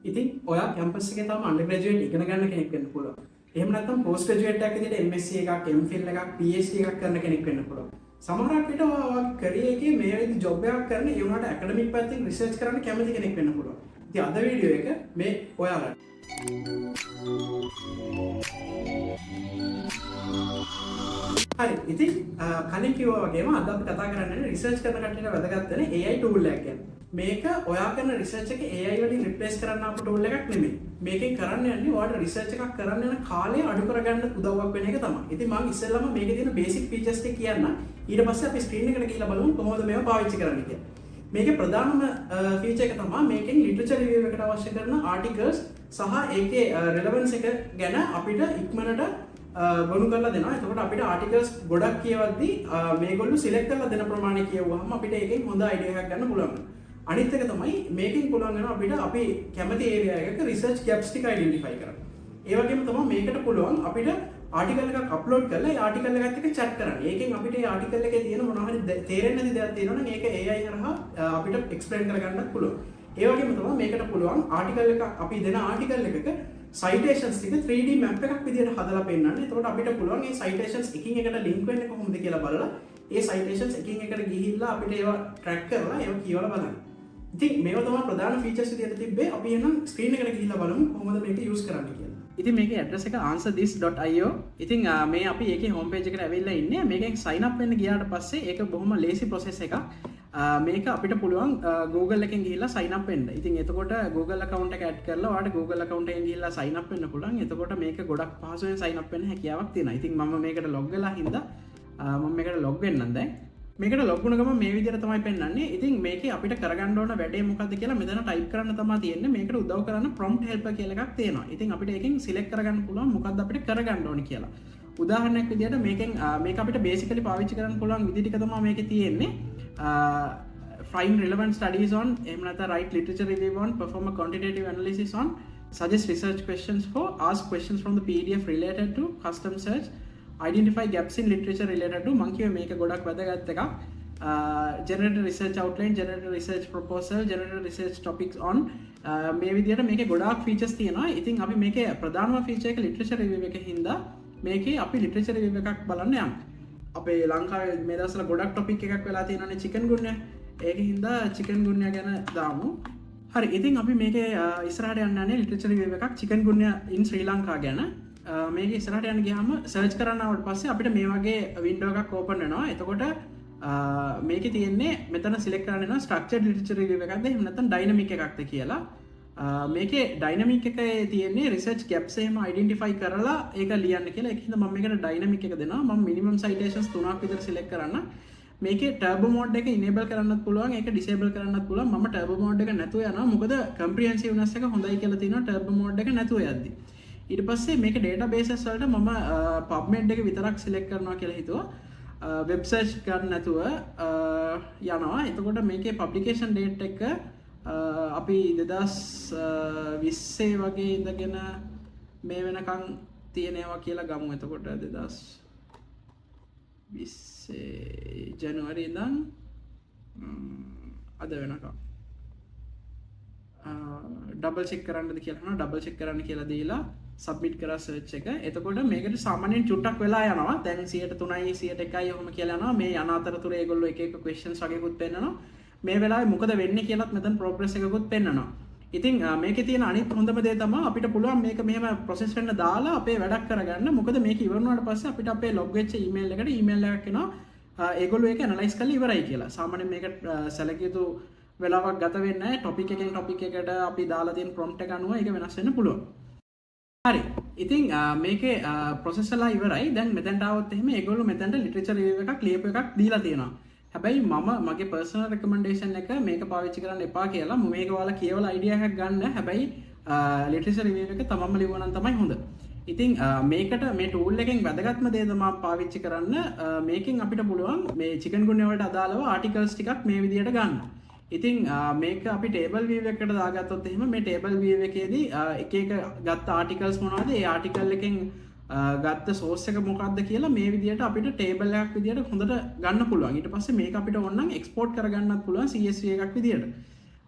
ඉතින් ඔයා කැම්පස් එකේ තාම අන්ඩර්ග්‍රැජුවේට් ඉගෙන ගන්න කෙනෙක් වෙන්න පුළුවන්. එහෙම නැත්නම් පෝස්ට් ග්‍රැජුවේට් එකක් විදිහට MSc එකක්, MPhil එකක්, PhD එකක් කරන කෙනෙක් වෙන්න පුළුවන්. සමහරක් විට ඔයා කැරියර් එකේ මේ විදිහට ජොබ් එකක් කරන ඒ වුණාට ඇකඩමික් පැත්තෙන් රිසර්ච් කරන්න කැමති කෙනෙක් වෙන්න පුළුවන්. ඉතින් අද වීඩියෝ එක මේ ඔයාලට. හරි. ඉතින් කලින් කිව්වා වගේම අද අපි කතා කරන්නේ රිසර්ච් කරන කට්ටියට වැදගත් වෙන AI tool එකක් ගැන. මේක ඔයා කරන රිසර්ච් එක AI වලින් රිප්ලේස් කරන්න අප tool එකක් නෙමෙයි. මේකෙන් කරන්න යන්නේ ඔයාලට රිසර්ච් එකක් කරන්න යන කාලය අඩු කරගන්න උදව්වක් වෙන එක තමයි. ඉතින් මම ඉස්සෙල්ලාම මේකේ තියෙන බේසික් ෆීචර්ස් ටික කියන්න. ඊට පස්සේ අපි ස්ක්‍රීන් එකට ගිහිල්ලා බලමු කොහොමද මේව පාවිච්චි කරන්නේ කියලා. මේකේ ප්‍රධානම ෆීචර් එක තමයි මේකෙන් ලිටරචර් රිවිව් එකට අවශ්‍ය කරන ආටිකල්ස් සහ ඒකේ රෙලෙවන්ස් එක ගැන අපිට ඉක්මනට ගොනු කරලා දෙනවා. එතකොට අපිට ආටිකල්ස් ගොඩක් කියවද්දී මේගොල්ලෝ සිලෙක්ට් කරලා දෙන ප්‍රමාණය කියවුවාම අපිට ඒකෙන් හොඳ අයිඩියා එකක් ගන්න පුළුවන්. අනිත් එක තමයි මේකෙන් පුළුවන් වෙනවා අපිට අපි කැමති ඒරියා එකක රිසර්ච් ගැප්ස් ටික අයිඩෙන්ටිෆයි කරන්න. ඒ වගේම තමයි මේකට පුළුවන් අපිට ආටිකල් එකක් අප්ලෝඩ් කරලා ඒ ආටිකල් එකත් එක්ක chat කරන්න. ඒකෙන් අපිට ඒ ආටිකල් එකේ තියෙන මොනවා හරි තේරෙන්නේ නැති දේවල් තියෙනවා නම් ඒක AI හරහා අපිට එක්ස්ප්ලেইন කරගන්නත් පුළුවන්. ඒ වගේම තමයි මේකට පුළුවන් ආටිකල් එක අපි දෙන ආටිකල් එකක සයිටේෂන්ස් ටික 3D මැප් එකක් විදිහට හදලා පෙන්නන්න. එතකොට අපිට පුළුවන් මේ සයිටේෂන්ස් එකින් එකට ලින්ක් වෙන්නේ කොහොමද කියලා බලලා ඒ සයිටේෂන්ස් එකින් එකට ගිහිල්ලා අපිට ඒවා ට්‍රැක් කරලා ඒවා කියවලා බලන්න. ඉතින් මේවා තමයි ප්‍රධාන ෆීචර්ස් විදිහට තිබ්බේ. අපි එහෙනම් ස්ක්‍රීන් එකට ගිහිල්ලා බලමු කොහොමද මේක යූස් කරන්නේ කියලා. ඉතින් මේකේ ඇඩ්‍රස් එක answerthis.io. ඉතින් මේ අපි ඒකේ හෝම් පේජ් එකට ඇවිල්ලා ඉන්නේ. මේකෙන් sign up වෙන්න ගියාට පස්සේ ඒක බොහොම ලේසි process එකක්. මේක අපිට පුළුවන් Google එකෙන් ගිහිල්ලා sign up වෙන්න. ඉතින් එතකොට Google account එක add කරලා ඔයාලට Google account එකෙන් ගිහිල්ලා sign up වෙන්න පුළුවන්. එතකොට මේක ගොඩක් පහසුවෙන් sign up වෙන්න හැකියාවක් තියෙනවා. ඉතින් මම මේකට log වෙලා හින්දා මම මේකට log වෙන්නම් දැන්. මේකට log වුණ ගමන් මේ විදිහට තමයි පෙන්නන්නේ. ඉතින් මේකේ අපිට කරගන්න ඕන වැඩේ මොකක්ද කියලා මෙතන type කරන්න තමයි තියෙන්නේ. මේකට උදව් කරන්න prompt helper කියලා එකක් තියෙනවා. ඉතින් අපිට ඒකෙන් select කරගන්න පුළුවන් මොකක්ද අපිට කරගන්න ඕනේ කියලා. උදාහරණයක් විදිහට මේකෙන් මේක අපිට basically පාවිච්චි කරන්න පුළුවන් විදි ටික තමයි මේකේ තියෙන්නේ. Find relevant studies on, එහෙම නැත්නම් write literature review on, perform a quantitative analysis on, suggest research questions for, ask questions from the PDF related to, custom search, identify gaps in literature related to. මං කියුවේ මේක ගොඩක් වැදගත් එකක්. Generate research outline, generate research proposal, generate research topics on. මේ විදිහට මේකේ ගොඩාක් features තියෙනවා. ඉතින් අපි මේකේ ප්‍රධානම feature එක literature review එකේ හින්දා මේකේ අපි literature review එකක් බලන්න යන්න. අපේ ලංකාවේ මේ දවස්වල ගොඩක් topic එකක් වෙලා තියෙනවානේ chikungunya. ඒක හින්දා chikungunya ගැන දාමු. හරි. ඉතින් අපි මේකේ ඉස්සරහට යන්න යන්නේ literature review එකක් chikungunya in Sri Lanka ගැන. මේක ඉස්සරහට යන්න ගියාම සර්ච් කරන්න ආවට පස්සේ අපිට මේ වගේ වින්ඩෝ එකක් ඕපන් වෙනවා. එතකොට මේකේ තියෙන්නේ මෙතන සිලෙක්ට් කරන්න වෙනවා ස්ට්‍රක්චර්ඩ් ලිටරචර් රිවිව් එකක්ද එහෙම නැත්නම් ඩයිනමික් එකක්ද කියලා. මේකේ ඩයිනමික් එකේ තියෙන්නේ රිසර්ච් ගැප්ස් එහෙම අයිඩෙන්ටිෆයි කරලා ඒක ලියන්න කියලා. ඒක හින්දා මම මේකට ඩයිනමික් එක දෙනවා. මම මිනිමම් සයිටේෂන්ස් 3ක් විතර සිලෙක්ට් කරන්න. මේකේ ටර්බෝ මෝඩ් එක ඉනේබල් කරන්නත් පුළුවන්, ඒක ඩිසේබල් කරන්නත් පුළුවන්. මම ටර්බෝ මෝඩ් එක නැතුව යනවා. මොකද කම්ප්‍රිහෙන්සිව්නස් එක හොඳයි කියලා තියෙනවා ටර්බෝ මෝඩ් එක නැතුව යද්දි. ඊට පස්සේ මේක ඩේටාබේසස් වලට මම PubMed එක විතරක් සිලෙක්ට් කරනවා කියලා හිතුවා. වෙබ් සර්ච් ගන්න නැතුව යනවා. එතකොට මේකේ පබ්ලිකේෂන් ඩේට් එක අපි 2020 වගේ ඉඳගෙන මේ වෙනකන් තියෙනවා කියලා ගමු. එතකොට 2020 ජනවාරි ඉඳන් අද වෙනකම් ඩබල් චෙක් කරන්නද කියලා අහනවා. ඩබල් චෙක් කරන්න කියලා දීලා සබ්මිට් කරා සර්ච් එක. එතකොට මේකට සාමාන්‍යයෙන් චුට්ටක් වෙලා යනවා. දැන් 103යි 101යි ඔහොම කියලා යනවා. මේ යන අතරතුර ඒගොල්ලෝ එක එක questions වගේකුත් පෙන්නනවා. මේ වෙලාවේ මොකද වෙන්නේ කියලාත් මෙතන progress එකකුත් පෙන්නනවා. ඉතින් මේකේ තියෙන අනිත් හොඳම දේ තමයි අපිට පුළුවන් මේක මෙහෙම process වෙන්න දාලා අපේ වැඩක් කරගන්න. මොකද මේක ඉවර වුණාට පස්සේ අපිට අපේ log වෙච්ච email එකට email එකක් එනවා. ඒගොල්ලෝ ඒක analyze කරලා ඉවරයි කියලා. සාමාන්‍යයෙන් මේක select යුතු වෙලාවක් ගත වෙන්නේ නැහැ. topic එකෙන් topic එකට අපි දාලා තියෙන prompt එක අනුව ඒක වෙනස් වෙන්න පුළුවන්. හරි. ඉතින් මේකේ process එකලා ඉවරයි. දැන් මෙතනට આવොත් එහෙම ඒගොල්ලෝ මෙතනට literature review එකක් ලියපු එකක් දීලා තියෙනවා. හැබැයි මම මගේ personal recommendation එක මේක පාවිච්චි කරන්න එපා කියලා. මේක ඔයාලා කියවලා idea එකක් ගන්න. හැබැයි literature review එක තමන්ම ලියුවා නම් තමයි හොඳ. ඉතින් මේකට මේ tool එකෙන් වැදගත්ම දේ තමයි පාවිච්චි කරන්න. මේකෙන් අපිට පුළුවන් මේ chikungunya වලට අදාළව articles ටිකක් මේ විදිහට ගන්න. ඉතින් මේක අපි table view එකකට දාගත්තොත් එහෙම මේ table view එකේදී එක එක ගත්ත articles මොනවද? ඒ article එකෙන් ගත්ත source එක මොකක්ද කියලා මේ විදිහට අපිට table එකක් විදිහට හොඳට ගන්න පුළුවන්. ඊට පස්සේ මේක අපිට ඕන නම් export කරගන්නත් පුළුවන් CSV එකක් විදිහට.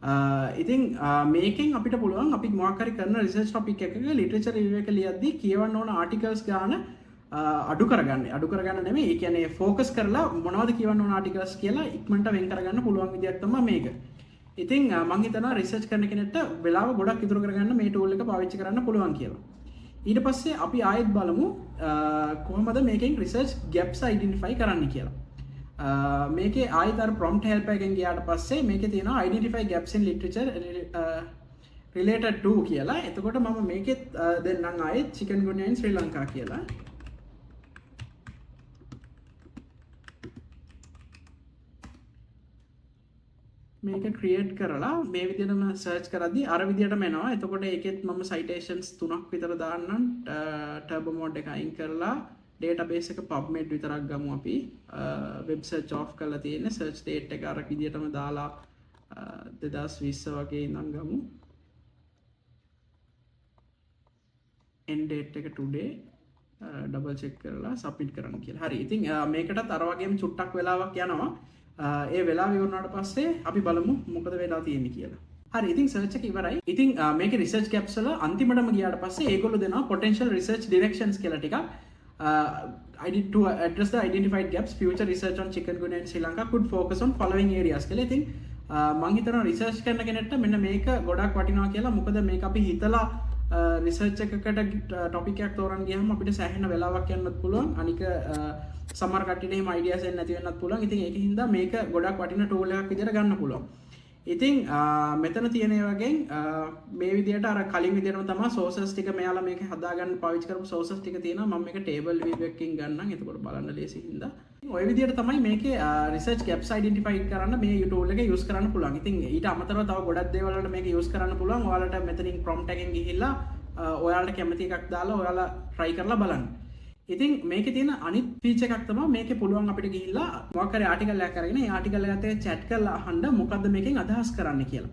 ඉතින් මේකෙන් අපිට පුළුවන් අපි මොකක් හරි කරන රිසර්ච් ටොපික් එකක ලිටරේචර් රිවිව් එක ලියද්දී කියවන්න ඕන ආටිකල්ස් ගාන අඩු කරගන්න නෙමෙයි. ඒ කියන්නේ ફોකස් කරලා මොනවද කියවන්න ඕන ආටිකල්ස් කියලා ඉක්මනට වෙන් කරගන්න පුළුවන් විදියක් තමයි මේක. ඉතින් මම හිතනවා රිසර්ච් කරන කෙනෙක්ට වෙලාව ගොඩක් ඉතුරු කරගන්න මේ ටූල් එක පාවිච්චි කරන්න පුළුවන් කියලා. ඊට පස්සේ අපි ආයෙත් බලමු කොහොමද මේකෙන් රිසර්ච් ගැප්ස් අයිඩෙන්ටිෆයි කරන්න කියලා. මේකේ ආයිතර ප්‍රොම්ප්ට් හෙල්පර් එකෙන් ගියාට පස්සේ මේකේ තියෙනවා identify gaps in literature related to කියලා. එතකොට මම මේකෙත් දෙන්නම් ආයෙත් chikungunya in Sri Lanka කියලා. මේක ක්‍රියේට් කරලා මේ විදිහටම සර්ච් කරද්දී අර විදිහටම එනවා. එතකොට ඒකෙත් මම citations 3ක් විතර දාන්නම්. turbo mode එක අයින් කරලා database එක PubMed විතරක් ගමු අපි. web search off කරලා තියෙන්නේ. search date එක අර විදිහටම දාලා 2020 වගේ ඉඳන් ගමු. end date එක today double check කරලා submit කරන්න කියලා. හරි. ඉතින් මේකටත් අර වගේම චුට්ටක් වෙලාවක් යනවා. ඒ වෙලාව ඉවරනාට පස්සේ අපි බලමු මොකද වෙලා තියෙන්නේ කියලා. හරි. ඉතින් සර්ච් එක ඉවරයි. ඉතින් මේකේ රිසර්ච් ගැප්ස් වල අන්තිමටම ගියාට පස්සේ ඒගොල්ලෝ දෙනවා potential research directions කියලා ටිකක්. I did to address the identified gaps, future research on chikungunya in Sri Lanka could focus on following areas කියලා. ඉතින් මම හිතනවා රිසර්ච් කරන කෙනෙක්ට මෙන්න මේක ගොඩක් වටිනවා කියලා. මොකද මේක අපි හිතලා රිසර්ච් එකකට ටොපික් එකක් තෝරන් ගියාම අපිට සෑහෙන වෙලාවක් යන්නත් පුළුවන්. අනික සමහර කට්ටියට එහෙම අයිඩියාස් එන්න නැති වෙන්නත් පුළුවන්. ඉතින් ඒකින් හින්දා මේක ගොඩක් වටින ටූල් එකක් විදිහට ගන්න පුළුවන්. ඉතින් මෙතන තියෙන වගේ මේ විදිහට අර කලින් විදිහටම තමයි sources ටික මෙයාලා මේක හදාගන්න පාවිච්චි කරපු sources ටික තියෙනවා. මම මේක table view එකකින් ගන්නම්. එතකොට බලන්න ලේසි හින්දා. ඔය විදිහට තමයි මේකේ research gaps identify කරන්න මේ tool එක use කරන්න පුළුවන්. ඉතින් ඊට අමතරව තව ගොඩක් දේවල් වලට මේක use කරන්න පුළුවන්. ඔයාලට මෙතනින් prompt එකෙන් ගිහිල්ලා ඔයාලට කැමති එකක් දාලා ඔයාලා try කරලා බලන්න. ඉතින් මේකේ තියෙන අනිත් ෆීචර් එකක් තමයි මේකේ පුළුවන් අපිට ගිහිල්ලා මොකක් හරි ආටිකල් එකක් අරගෙන ඒ ආටිකල් එකත් එක්ක chat කරලා අහන්න මොකද්ද මේකෙන් අදහස් කරන්න කියලා.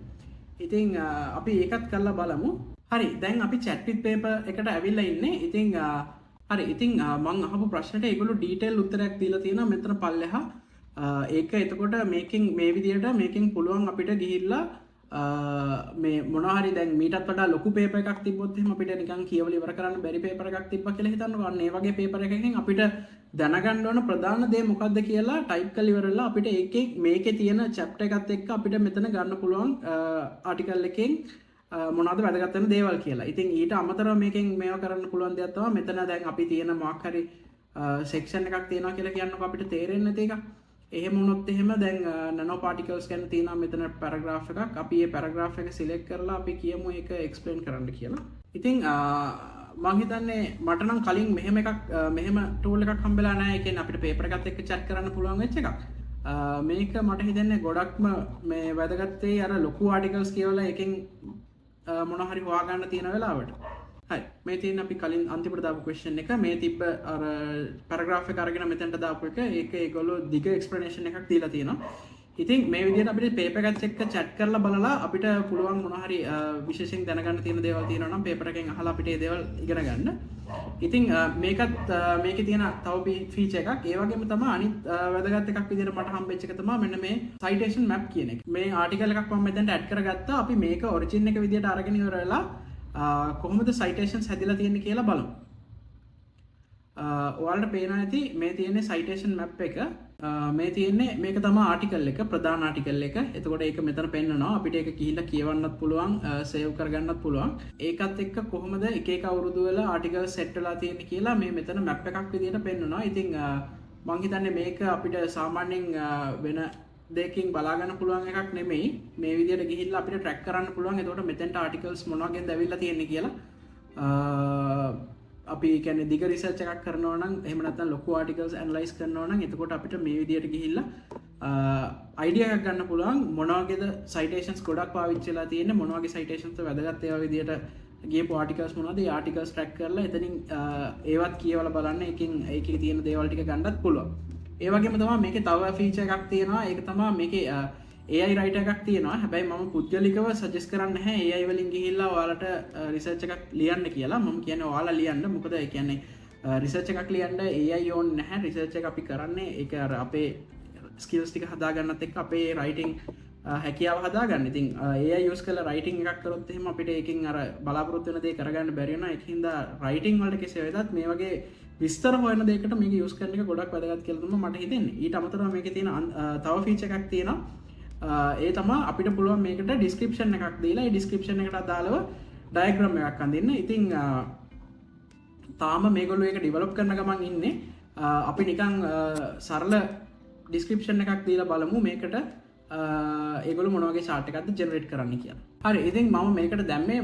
ඉතින් අපි ඒකත් කරලා බලමු. හරි. දැන් අපි chat with paper එකට ඇවිල්ලා ඉන්නේ. ඉතින් හරි. ඉතින් මම අහපු ප්‍රශ්නෙට ඒගොල්ලෝ ඩීටේල් උත්තරයක් දීලා තියෙනවා මෙතන පල්ලෙහා. ඒක එතකොට මේකෙන් මේ විදිහට මේකෙන් පුළුවන් අපිට ගිහිල්ලා මේ මොනහරි දැන් මීටත් වඩා ලොකු පේපර් එකක් තිබ්බොත් එහෙම අපිට නිකන් කියවලා ඉවර කරන්න බැරි පේපර් එකක් තිබ්බා කියලා හිතන්නකෝ. අන්න ඒ වගේ පේපර් එකකින් අපිට දැනගන්න ඕන ප්‍රධාන දේ මොකක්ද කියලා ටයිප් කරලා ඉවරලා අපිට ඒකේ මේකේ තියෙන chapter එකත් එක්ක අපිට මෙතන ගන්න පුළුවන් ආටිකල් එකෙන් මොනවද වැදගත් වෙන දේවල් කියලා. ඉතින් ඊට අමතරව මේකෙන් මේව කරන්න පුළුවන් දෙයක් තමයි මෙතන දැන් අපි තියෙන මොකක් හරි section එකක් තියෙනවා කියලා කියන්නකෝ අපිට තේරෙන්නේ නැති එකක්. එහෙම වුණොත් එහෙම දැන් nano particles ගැන තියෙනවා මෙතන paragraph එකක්. අපි මේ paragraph එක select කරලා අපි කියමු ඒක explain කරන්න කියලා. ඉතින් මම හිතන්නේ මට නම් කලින් මෙහෙම tool එකක් හම්බෙලා නැහැ. ඒ කියන්නේ අපිට paper එකත් එක්ක chat කරන්න පුළුවන් වෙච්ච එකක්. මේක මට හිතන්නේ ගොඩක්ම මේ වැදගත් වෙයි අර ලොකු articles කියවලා එකෙන් මොනවා හරි හොයාගන්න තියෙන වෙලාවට. හරි. මේ තියෙන අපි කලින් අන්තිමට දාපු question එක මේ තිබ්බ අර paragraph එක අරගෙන මෙතනට දාපු එක ඒක ඒගොල්ලෝ දිග explanation එකක් දීලා තියෙනවා. ඉතින් මේ විදිහට අපිට paper එකත් එක්ක chat කරලා බලලා අපිට පුළුවන් මොනවා හරි විශේෂයෙන් දැනගන්න තියෙන දේවල් තියෙනවා නම් paper එකෙන් අහලා අපිට ඒ දේවල් ඉගෙන ගන්න. ඉතින් මේකත් මේකේ තියෙන තව feature එකක්. ඒ වගේම තමයි අනිත් වැදගත් එකක් විදිහට මට හම්බෙච්ච එක තමයි මෙන්න මේ citation map කියන එක. මේ article එකක් මම මෙතනට add කරගත්තා. අපි මේක origin එක විදිහට අරගෙන ඉවර වෙලා කොහොමද citations හැදිලා තියෙන්නේ කියලා බලමු. ඔයාලට පේනවා ඇති මේ තියෙන්නේ citation map එක. මේ තියෙන්නේ මේක තමයි ආටිකල් එක ප්‍රධාන ආටිකල් එක. එතකොට ඒක මෙතන පෙන්නනවා. අපිට ඒක ගිහිල්ලා කියවන්නත් පුළුවන්, සේව් කරගන්නත් පුළුවන්. ඒකත් එක්ක කොහොමද එක එක අවුරුදු වල ආටිකල් සෙට් වෙලා තියෙන්නේ කියලා මේ මෙතන map එකක් විදිහට පෙන්නනවා. ඉතින් මම හිතන්නේ මේක අපිට සාමාන්‍යයෙන් වෙන දෙකින් බලාගන්න පුළුවන් එකක් නෙමෙයි. මේ විදිහට ගිහිල්ලා අපිට ට්‍රැක් කරන්න පුළුවන්. එතකොට මෙතෙන්ට ආටිකල්ස් මොන වගේද ඇවිල්ලා තියෙන්නේ කියලා අපි කියන්නේ දිග රිසර්ච් එකක් කරනවා නම් එහෙම නැත්නම් ලොකු ආටිකල්ස් ඇනලයිස් කරනවා නම් එතකොට අපිට මේ විදිහට ගිහිල්ලා අයිඩියා එකක් ගන්න පුළුවන් මොන වගේද සයිටේෂන්ස් ගොඩක් පාවිච්චි වෙලා තියෙන්නේ මොන වගේ සයිටේෂන්ස් වැදගත් ඒවා විදිහට ගියපු ආටිකල්ස් මොනවද ඒ ආටිකල්ස් ට්‍රැක් කරලා එතනින් ඒවත් කියවලා බලන්න ඒකේ තියෙන දේවල් ටික ගන්නත් පුළුවන්. ඒ වගේම තමයි මේකේ තව ෆීචර් එකක් තියෙනවා. ඒක තමයි මේකේ AI writer එකක් තියෙනවා. හැබැයි මම පුද්ගලිකව සජෙස්ට් කරන්නේ නැහැ AI වලින් ගිහිල්ලා ඔයාලට රිසර්ච් එකක් ලියන්න කියලා. මම කියන්නේ ඔයාලා ලියන්න. මොකද ඒ කියන්නේ රිසර්ච් එකක් ලියන්න AI ඕනේ නැහැ. රිසර්ච් එක අපි කරන්නේ ඒක අර අපේ ස්කිල්ස් ටික හදාගන්නත් එක්ක අපේ රයිටිං හැකියාව හදාගන්න. ඉතින් AI යූස් කරලා රයිටිං එකක් කරොත් එහෙම අපිට ඒකෙන් අර බලාපොරොත්තු වෙන දේ කරගන්න බැරි වෙනවා. ඒකින්ද රයිටිං වලට කෙසේ වෙතත් මේ වගේ විස්තර හොයන දෙයකට මේක යූස් කරන එක ගොඩක් වැදගත් කියලා තමයි මට හිතෙන්නේ. ඊට අමතරව මේකේ තියෙන තව ෆීචර් එකක් තියෙනවා. ඒ තමයි අපිට පුළුවන් මේකට ඩිස්ක්‍රිප්ෂන් එකක් දීලා ඒ ඩිස්ක්‍රිප්ෂන් එකට අදාළව ඩයග්‍රෑම් එකක් අඳින්න. ඉතින් තාම මේගොල්ලෝ ඒක ඩෙවලොප් කරන ගමන් ඉන්නේ. අපි නිකන් සරල ඩිස්ක්‍රිප්ෂන් එකක් දීලා බලමු මේකට ඒගොල්ලෝ මොන වගේ chart එකක්ද ජෙනරේට් කරන්න කියලා. හරි. ඉතින් මම මේකට දැම්මේ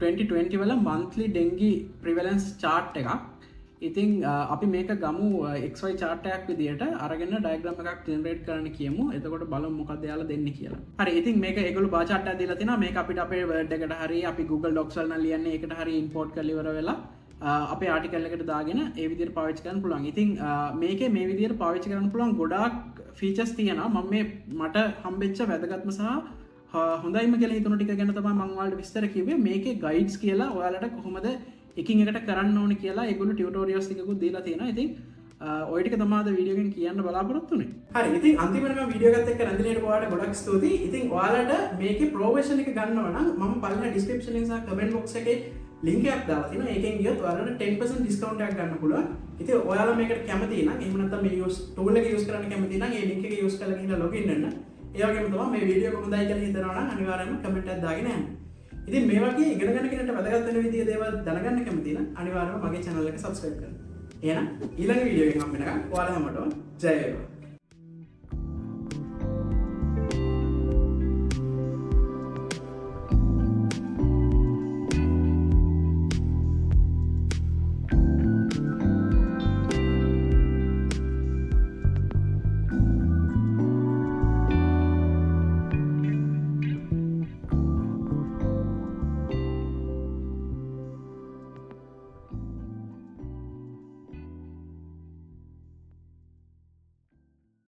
2020 වල monthly dengue prevalence chart එකක්. ඉතින් අපි මේක ගමු XY chart එකක් විදියට අරගෙන ඩයග්‍රෑම් එකක් ජෙනරේට් කරන්න කියමු. එතකොට බලමු මොකක්ද යාලා දෙන්නේ කියලා. හරි. ඉතින් මේක ඒගොල්ලෝ බාර් chart එකක් දීලා තිනවා. මේක අපිට අපේ Word එකට හරි අපි Google Docs වල නම් ලියන්නේ ඒකට හරි import කරලා ඉවර වෙලා අපේ ආටිකල් එකට දාගෙන ඒ විදිහට පාවිච්චි කරන්න පුළුවන්. ඉතින් මේකේ මේ විදිහට පාවිච්චි කරන්න පුළුවන් ගොඩාක් ෆීචර්ස් තියෙනවා. මම මේ මට හම්බෙච්ච වැදගත්ම සහ හොඳයිම කියලා හිතුණු ටික ගැන තමයි මම ඔයාලට විස්තර කිව්වේ. මේකේ ගයිඩ්ස් කියලා ඔයාලට කොහොමද එකින් එකට කරන්න ඕනේ කියලා ඒගොල්ලෝ ටියුටෝරියල්ස් ටිකකුත් දීලා තියෙනවා. ඉතින් ඔය ටික තමයි අද වීඩියෝ එකෙන් කියන්න බලාපොරොත්තු වෙන්නේ. හරි. ඉතින් අන්තිමට මම වීඩියෝ එකත් එක්ක රැඳිලේට ඔයාලට ගොඩක් ස්තුතියි. ඉතින් ඔයාලට මේකේ ප්‍රෝ version එක ගන්නවා නම් මම පළවෙනි description එක සහ comment box එකේ link එකක් දාලා තියෙනවා. ඒකෙන් ගියොත් ඔයාලට 10% discount එකක් ගන්න පුළුවන්. ඉතින් ඔයාලා මේකට කැමති නම් එහෙම නැත්නම් මේ tool එක use කරන්න කැමති නම් ඒ link එක use කරලා ගිහින් login වෙන්න. ඒ වගේම තමයි මේ වීඩියෝ එක හොඳයි කියලා හිතනවා නම් අනිවාර්යයෙන්ම comment එකක් දාගෙන යන්න. ඉතින් මේ වගේ ඉගෙන ගන්න කෙනෙක්ට වැදගත් වෙන විදිහේ දේවල් දැනගන්න කැමති නම් අනිවාර්යයෙන්ම මගේ channel එක subscribe කරන්න. එහෙනම් ඊළඟ වීඩියෝ එකකින් හම්බ වෙනකම් ඔයාලා හැමෝටම ජය වේවා.